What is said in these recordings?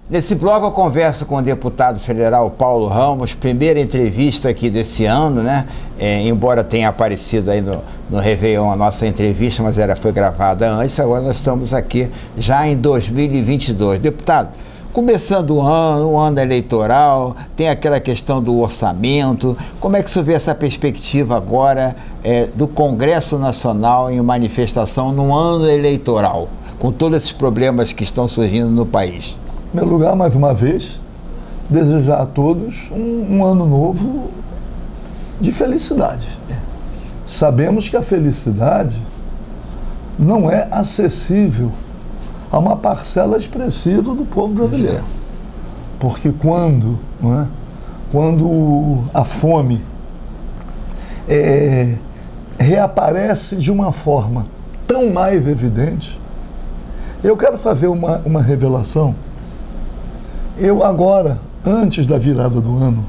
Nesse bloco eu converso com o deputado federal Paulo Ramos, primeira entrevista aqui desse ano, né? Embora tenha aparecido aí no Réveillon a nossa entrevista, mas ela foi gravada antes, agora nós estamos aqui já em 2022. Deputado, começando o ano eleitoral, tem aquela questão do orçamento, como é que você vê essa perspectiva agora do Congresso Nacional em manifestação no ano eleitoral, com todos esses problemas que estão surgindo no país? Em primeiro lugar, mais uma vez, desejar a todos um ano novo de felicidade. Sabemos que a felicidade não é acessível a uma parcela expressiva do povo brasileiro. Porque quando a fome reaparece de uma forma tão mais evidente, eu quero fazer uma revelação. Eu agora, antes da virada do ano,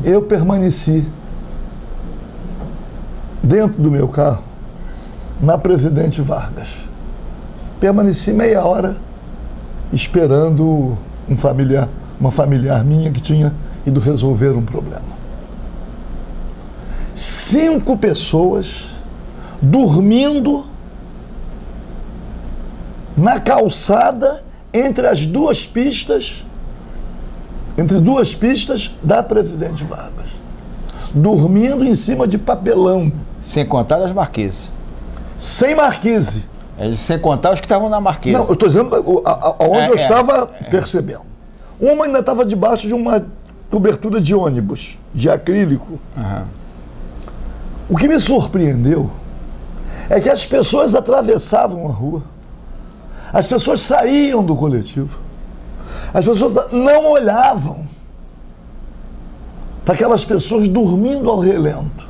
eu permaneci dentro do meu carro, na Presidente Vargas. Permaneci meia hora esperando uma familiar minha que tinha ido resolver um problema. 5 pessoas dormindo na calçada entre duas pistas da Presidente Vargas, dormindo em cima de papelão. Sem contar das marquises. Sem marquise. Sem contar os que estavam na marquise. Não, eu estou dizendo onde eu estava percebendo. Uma ainda estava debaixo de uma cobertura de ônibus, de acrílico. Uhum. O que me surpreendeu é que as pessoas atravessavam a rua. As pessoas saíam do coletivo. As pessoas não olhavam para aquelas pessoas dormindo ao relento.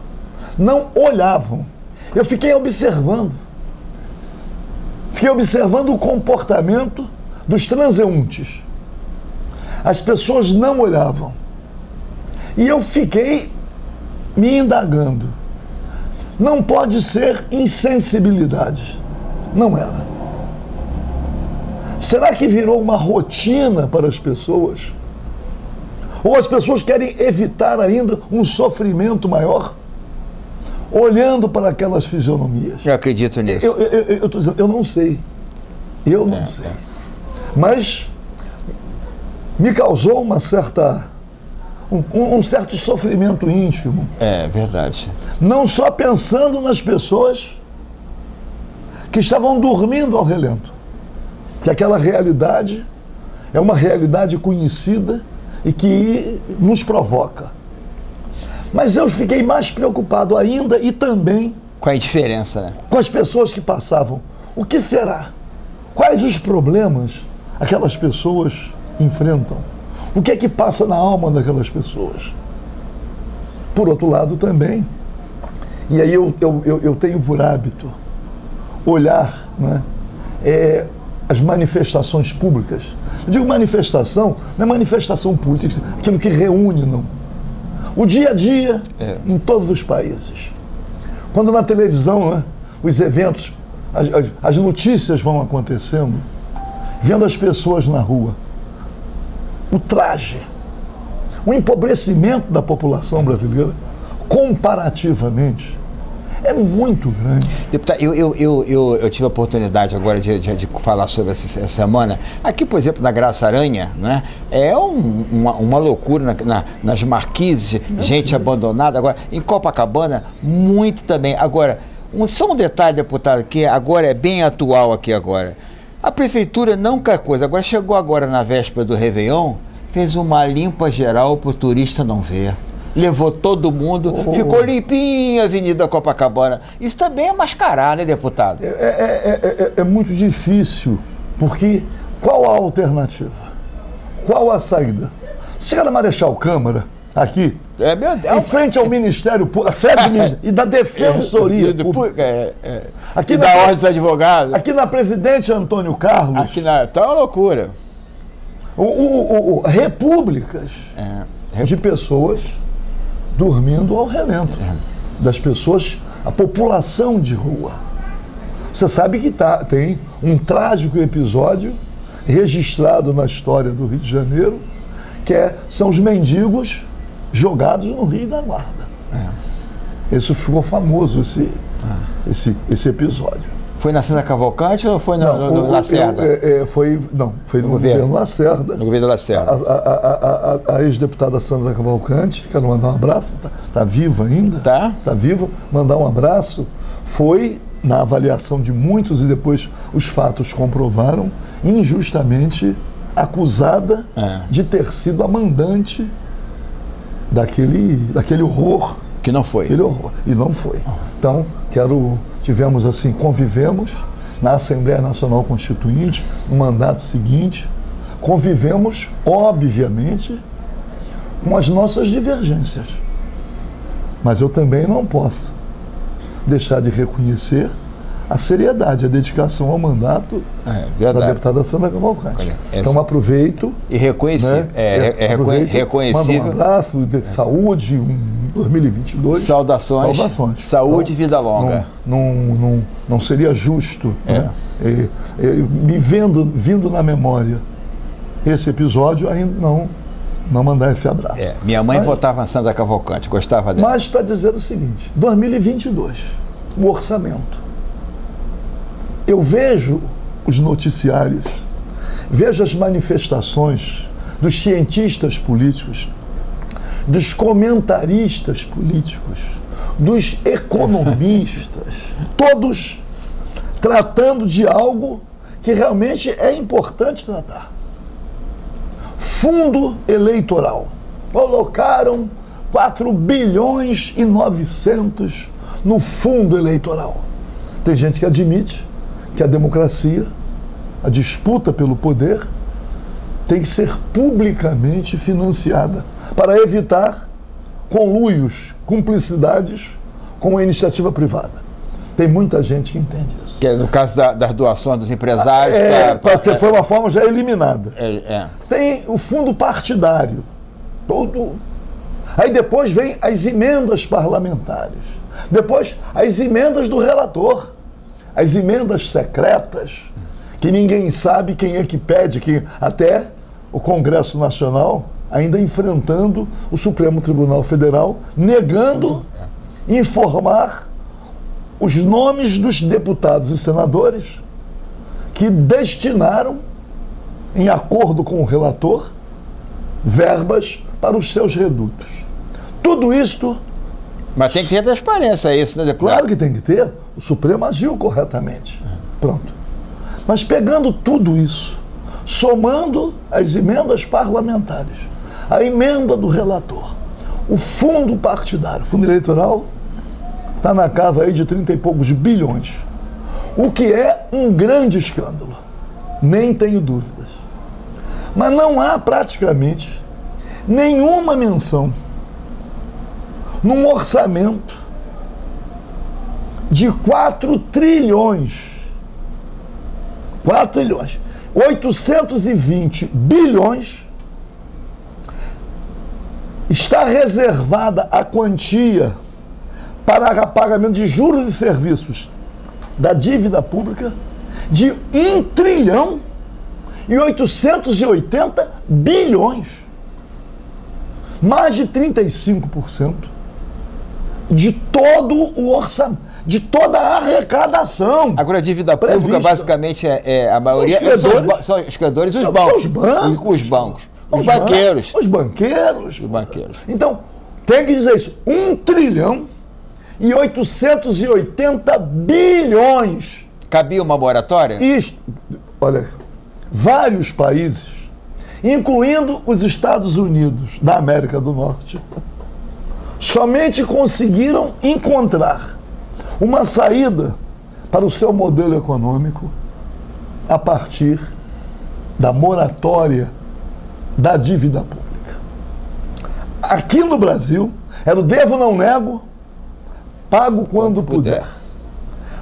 Não olhavam. Eu fiquei observando. Fiquei observando o comportamento dos transeuntes. As pessoas não olhavam. E eu fiquei me indagando. Não pode ser insensibilidade. Não era. Será que virou uma rotina para as pessoas? Ou as pessoas querem evitar ainda um sofrimento maior? Olhando para aquelas fisionomias. Eu acredito nisso. Eu estou dizendo, eu não sei. Eu não sei. Mas me causou um certo sofrimento íntimo. É verdade. Não só pensando nas pessoas que estavam dormindo ao relento. Que aquela realidade é uma realidade conhecida e que nos provoca. Mas eu fiquei mais preocupado ainda e também... Com a indiferença, né? Com as pessoas que passavam. O que será? Quais os problemas aquelas pessoas enfrentam? O que é que passa na alma daquelas pessoas? Por outro lado também, e aí eu tenho por hábito olhar, né, as manifestações públicas. Eu digo manifestação, não é manifestação política, aquilo que reúne, não. O dia a dia em todos os países. Quando na televisão, né, os eventos, as notícias vão acontecendo, vendo as pessoas na rua, o traje, o empobrecimento da população brasileira, comparativamente, é muito grande. Deputado, eu tive a oportunidade agora de falar sobre essa semana. Aqui, por exemplo, na Graça Aranha, né, é uma loucura nas marquises, gente abandonada. Agora, em Copacabana, muito também. Agora, só um detalhe, deputado, que agora é bem atual aqui agora. A prefeitura não quer coisa. Agora, chegou agora na véspera do Réveillon, fez uma limpa geral para o turista não ver. Levou todo mundo, ficou limpinha a Avenida Copacabana. Isso também é mascarar, né, deputado? É muito difícil, porque qual a alternativa? Qual a saída? Chega na Marechal Câmara, aqui, em frente ao Ministério Público, e da Defensoria Pública. Aqui da Ordem dos Advogados. Aqui na Presidente Antônio Carlos. Aqui tá uma loucura. Repúblicas de pessoas dormindo ao relento. Das pessoas, a população de rua. Você sabe que tem um trágico episódio registrado na história do Rio de Janeiro, são os mendigos jogados no Rio da Guarda. Isso ficou famoso, esse episódio. Foi na Sandra Cavalcante ou foi no Lacerda? Foi no governo Lacerda. No governo Lacerda. A ex-deputada Sandra Cavalcante, quero mandar um abraço, está viva ainda. Está viva, mandar um abraço. Foi, na avaliação de muitos, e depois os fatos comprovaram, injustamente acusada de ter sido a mandante daquele horror. Que não foi. Aquele horror. E não foi. Então, tivemos assim, convivemos na Assembleia Nacional Constituinte, no mandato seguinte, convivemos, obviamente, com as nossas divergências. Mas eu também não posso deixar de reconhecer a seriedade, a dedicação ao mandato da deputada Sandra Cavalcante. Então aproveito. E reconhecível. Reconhecível. Mando um abraço de saúde, 2022. Saudações. Saúde e vida longa. Não seria justo me vindo na memória esse episódio, ainda não mandar esse abraço. Minha mãe votava na Sandra Cavalcante, gostava dela. Mas para dizer o seguinte, 2022, o orçamento. Eu vejo os noticiários, vejo as manifestações dos cientistas políticos, dos comentaristas políticos, dos economistas, todos tratando de algo que realmente é importante tratar. Fundo eleitoral. Colocaram 4 bilhões e 900 no fundo eleitoral. Tem gente que admite que a democracia, a disputa pelo poder, tem que ser publicamente financiada para evitar conluios, cumplicidades com a iniciativa privada. Tem muita gente que entende isso. Que é no caso das doações dos empresários. Porque foi uma forma já eliminada. Tem o fundo partidário. Aí depois vem as emendas parlamentares. Depois as emendas do relator. As emendas secretas, que ninguém sabe quem é que pede, que até o Congresso Nacional, ainda enfrentando o Supremo Tribunal Federal, negando informar os nomes dos deputados e senadores que destinaram, em acordo com o relator, verbas para os seus redutos. Tudo isto... Mas tem que ter transparência, isso, né, deputado? Claro que tem que ter. O Supremo agiu corretamente. Pronto. Mas pegando tudo isso, somando as emendas parlamentares, a emenda do relator, o fundo partidário, o fundo eleitoral, está na casa aí de 30 e poucos bilhões. O que é um grande escândalo. Nem tenho dúvidas. Mas não há praticamente nenhuma menção num orçamento de 4 trilhões, 820 bilhões, está reservada a quantia para pagamento de juros e serviços da dívida pública de 1 trilhão e 880 bilhões. Mais de 35% de todo o orçamento, de toda a arrecadação. Agora, a dívida pública, prevista, basicamente, a maioria são os credores e os bancos. Os banqueiros. Os banqueiros. Então, tem que dizer isso. 1 trilhão e 880 bilhões. Cabia uma moratória? Isto, olha, vários países, incluindo os Estados Unidos da América do Norte, somente conseguiram encontrar uma saída para o seu modelo econômico a partir da moratória da dívida pública. Aqui no Brasil, era o devo não nego, pago quando puder.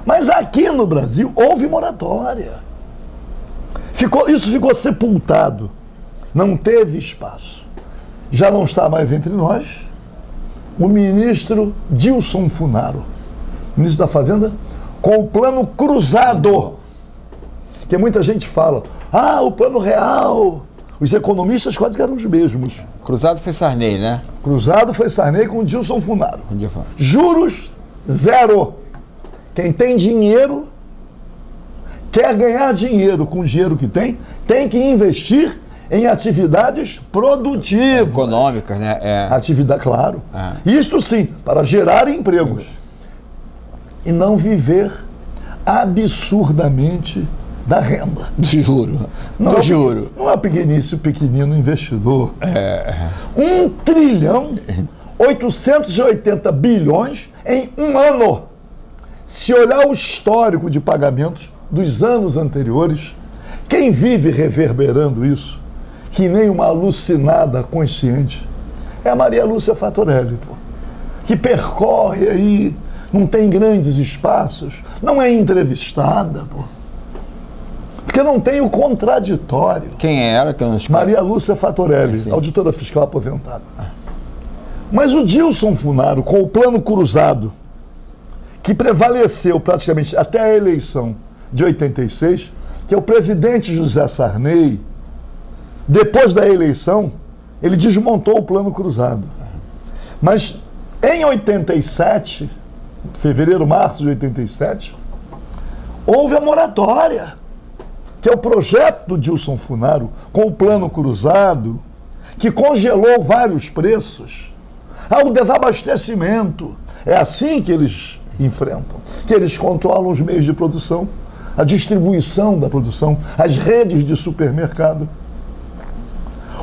Mas aqui no Brasil houve moratória. Isso ficou sepultado. Não teve espaço. Já não está mais entre nós o ministro Dilson Funaro, ministro da Fazenda, com o plano cruzado, Porque muita gente fala, o plano real. Os economistas quase que eram os mesmos. Cruzado foi Sarney, né? Cruzado foi Sarney com Dilson Funaro. Juros, zero. Quem tem dinheiro, quer ganhar dinheiro com o dinheiro que tem que investir em atividades produtivas. Econômicas, né? Atividade, claro. Isto sim, para gerar empregos. E não viver absurdamente da renda. Juro. Não, juro. Não é pequenino investidor. 1 trilhão 880 bilhões em um ano. Se olhar o histórico de pagamentos dos anos anteriores, quem vive reverberando isso, que nem uma alucinada consciente, é a Maria Lúcia Fatorelli, que percorre aí, não tem grandes espaços, não é entrevistada, porque não tem o contraditório. Quem é ela? Maria Lúcia Fatorelli, auditora fiscal aposentada. Mas o Dilson Funaro, com o plano cruzado, que prevaleceu praticamente até a eleição de 86, que é o presidente José Sarney, depois da eleição, ele desmontou o plano cruzado. Mas em 87, fevereiro, março de 87, houve a moratória, que é o projeto do Dilson Funaro, com o plano cruzado, que congelou vários preços. Há um desabastecimento. É assim que eles enfrentam, que eles controlam os meios de produção, a distribuição da produção, as redes de supermercado.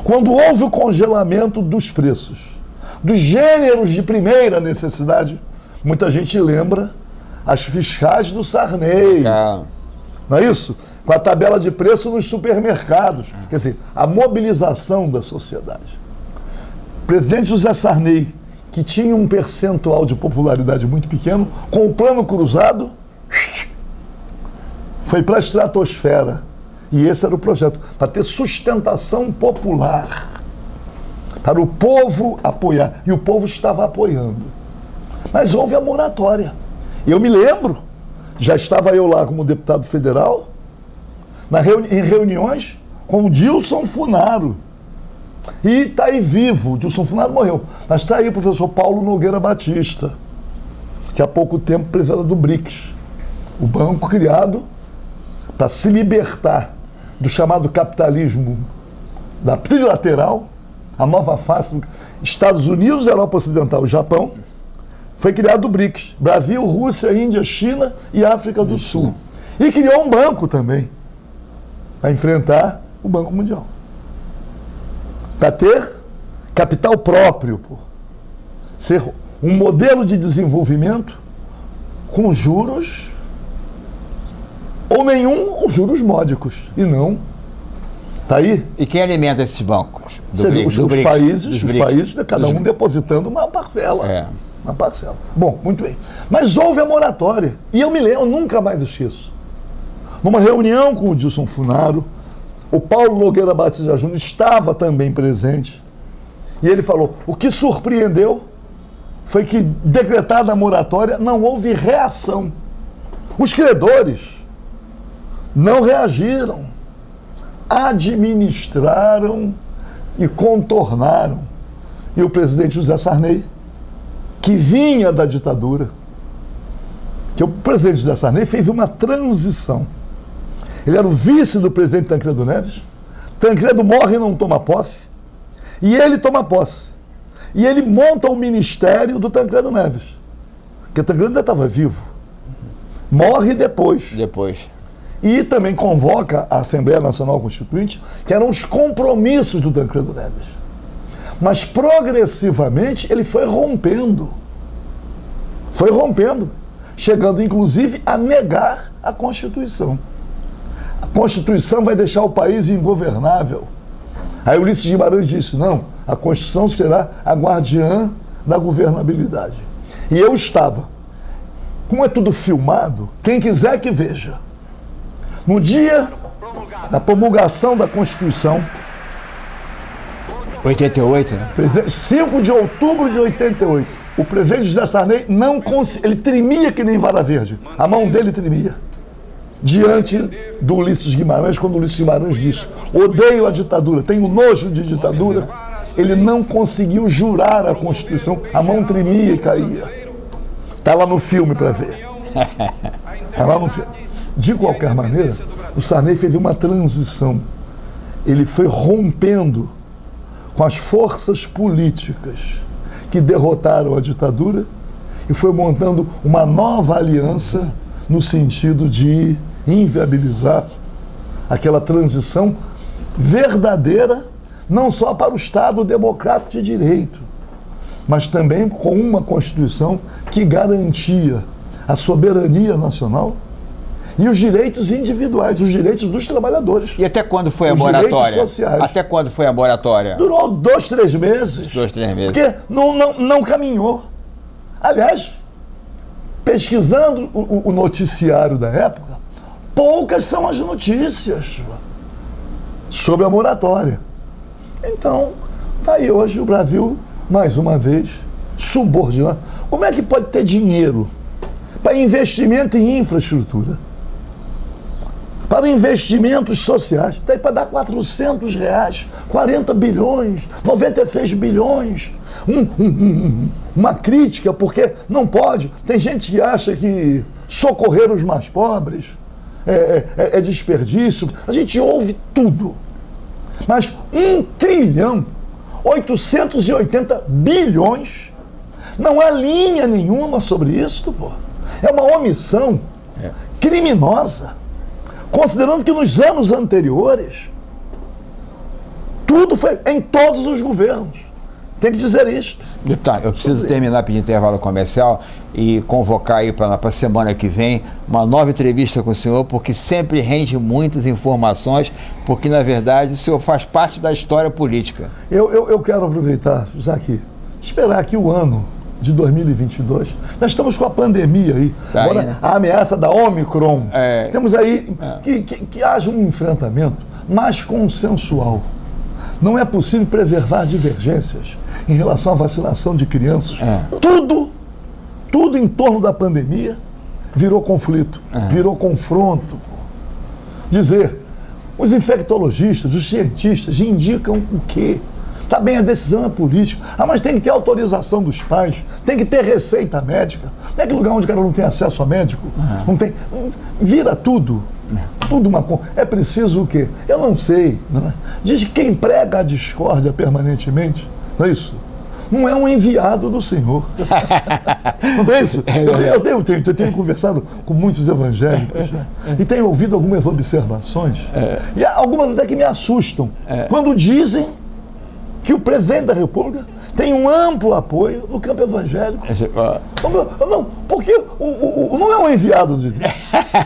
Quando houve o congelamento dos preços, dos gêneros de primeira necessidade, muita gente lembra as fiscais do Sarney. Não é isso? Com a tabela de preço nos supermercados. Quer dizer, a mobilização da sociedade. O presidente José Sarney, que tinha um percentual de popularidade muito pequeno, com o plano cruzado, foi para a estratosfera. E esse era o projeto, para ter sustentação popular, para o povo apoiar. E o povo estava apoiando. Mas houve a moratória. Eu me lembro, já estava eu lá como deputado federal, em reuniões com o Dilson Funaro. E está aí vivo, o Dilson Funaro morreu. Mas está aí o professor Paulo Nogueira Batista, que há pouco tempo presidente do BRICS, o banco criado para se libertar do chamado capitalismo da trilateral, a nova face, Estados Unidos, Europa Ocidental e Japão. Foi criado o BRICS, Brasil, Rússia, Índia, China e África do Sul. E criou um banco também, para enfrentar o Banco Mundial. Para ter capital próprio, ser um modelo de desenvolvimento com juros ou nenhum, ou juros módicos, e não. Está aí? E quem alimenta esses bancos? Os países, cada um depositando uma parcela. Uma parcela. Bom, muito bem. Mas houve a moratória. E eu me lembro, eu nunca mais esqueço. Numa reunião com o Dilson Funaro, o Paulo Nogueira Batista Júnior estava também presente. E ele falou, o que surpreendeu foi que, decretada a moratória, não houve reação. Os credores não reagiram. Administraram e contornaram. E o presidente José Sarney, que vinha da ditadura, que o presidente José Sarney fez uma transição. Ele era o vice do presidente Tancredo Neves. Tancredo morre e não toma posse. E ele toma posse. E ele monta o ministério do Tancredo Neves. Porque Tancredo ainda estava vivo. Morre depois. E também convoca a Assembleia Nacional Constituinte, que eram os compromissos do Tancredo Neves. Mas progressivamente ele foi rompendo. Chegando inclusive a negar a Constituição. A Constituição vai deixar o país ingovernável. Aí Ulisses Guimarães disse, não, a Constituição será a guardiã da governabilidade. E eu estava. Como é tudo filmado, quem quiser que veja. No dia da promulgação da Constituição, 88, né? 5 de outubro de 88, o presidente José Sarney ele tremia que nem vara verde. A mão dele tremia. diante do Ulisses Guimarães, quando Ulisses Guimarães disse: odeio a ditadura, tenho nojo de ditadura, ele não conseguiu jurar a Constituição, a mão tremia e caía. Está lá no filme para ver. Está lá no filme. De qualquer maneira, o Sarney fez uma transição. Ele foi rompendo com as forças políticas que derrotaram a ditadura e foi montando uma nova aliança no sentido de inviabilizar aquela transição verdadeira, não só para o Estado democrático de direito, mas também com uma Constituição que garantia a soberania nacional e os direitos individuais, os direitos dos trabalhadores. E até quando foi a moratória? Até quando foi a moratória? Durou 2, 3 meses. 2, 3 meses. Porque não caminhou. Aliás, pesquisando o noticiário da época, poucas são as notícias sobre a moratória. Então, está aí hoje o Brasil, mais uma vez, subordinado. Como é que pode ter dinheiro para investimento em infraestrutura, para investimentos sociais? Tem para dar R$400, 40 bilhões, 96 bilhões. Uma crítica, porque não pode. Tem gente que acha que socorrer os mais pobres é desperdício. A gente ouve tudo. Mas 1.880 bilhões, não há linha nenhuma sobre isso, pô. É uma omissão criminosa, considerando que nos anos anteriores tudo foi em todos os governos. Tem que dizer isto. Tá, eu preciso terminar pedindo intervalo comercial e convocar aí para a semana que vem uma nova entrevista com o senhor, porque sempre rende muitas informações, porque na verdade o senhor faz parte da história política. Eu quero aproveitar, já que esperar que o ano de 2022, nós estamos com a pandemia aí, tá agora aí, né? A ameaça da Omicron, temos aí que haja um enfrentamento mais consensual. Não é possível preservar divergências em relação à vacinação de crianças. Tudo em torno da pandemia virou conflito, virou confronto. Dizer, os infectologistas, os cientistas indicam o quê? Tá bem, a decisão é política. Mas tem que ter autorização dos pais, tem que ter receita médica. Não é que lugar onde o cara não tem acesso a médico? Não tem. Vira tudo. Tudo uma coisa. É preciso o quê? Eu não sei. Não é? Diz que quem prega a discórdia permanentemente, não é isso? Não é um enviado do Senhor. Não é isso? Eu tenho conversado com muitos evangélicos e tenho ouvido algumas observações, e algumas até que me assustam, quando dizem que o presidente da República tem um amplo apoio no campo evangélico. Não, porque não é um enviado de Deus.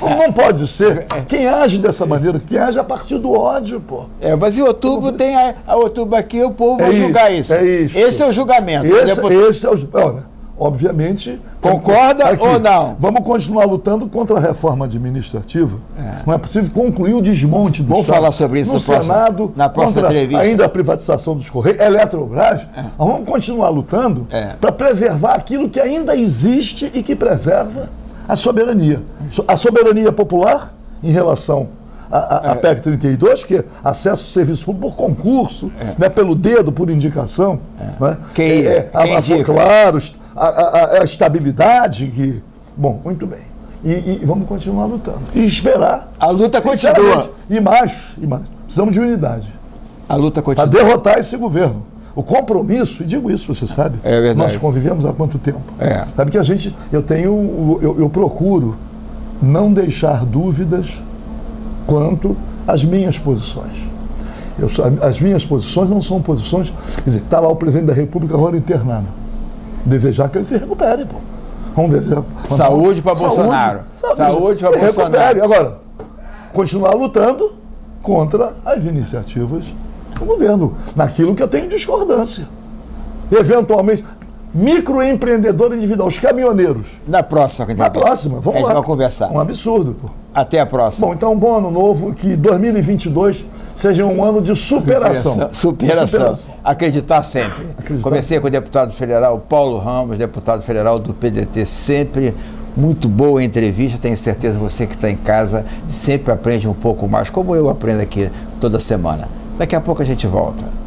Não pode ser. Quem age dessa maneira, quem age a partir do ódio, pô. Mas em outubro tem a outubro aqui, o povo vai julgar isso. Esse é o julgamento. Esse é o obviamente. Concorda ou não? Vamos continuar lutando contra a reforma administrativa. Não é possível concluir o desmonte do Vamos Estado. falar sobre isso no Senado, na próxima entrevista. Ainda a privatização dos Correios, Eletrobras. Nós vamos continuar lutando para preservar aquilo que ainda existe e que preserva a soberania. A soberania popular em relação à PEC 32, que é acesso ao serviço público por concurso, né, pelo dedo, por indicação. Né? Claro, a estabilidade que... Bom, muito bem. E vamos continuar lutando. E esperar. A luta continua. E mais. Precisamos de unidade. A luta continua. Para derrotar esse governo. O compromisso, e digo isso, você sabe. É verdade. Nós convivemos há quanto tempo? Sabe que eu procuro não deixar dúvidas quanto às minhas posições. As minhas posições não são posições... Quer dizer, está lá o presidente da República agora internado. Desejar que ele se recupere, pô. Vamos desejar. Saúde para Bolsonaro. Saúde para Bolsonaro. Recupere. Agora, continuar lutando contra as iniciativas do governo, naquilo que eu tenho discordância. Eventualmente, microempreendedor individual, os caminhoneiros. Na próxima, vamos lá. A gente vai conversar. Um absurdo, pô. Até a próxima. Bom, então, um bom ano novo, que 2022 seja um ano de superação. Superação. Acreditar sempre. Comecei com o deputado federal Paulo Ramos, deputado federal do PDT, sempre Muito boa a entrevista, tenho certeza que você que está em casa sempre aprende um pouco mais, como eu aprendo aqui toda semana. Daqui a pouco a gente volta.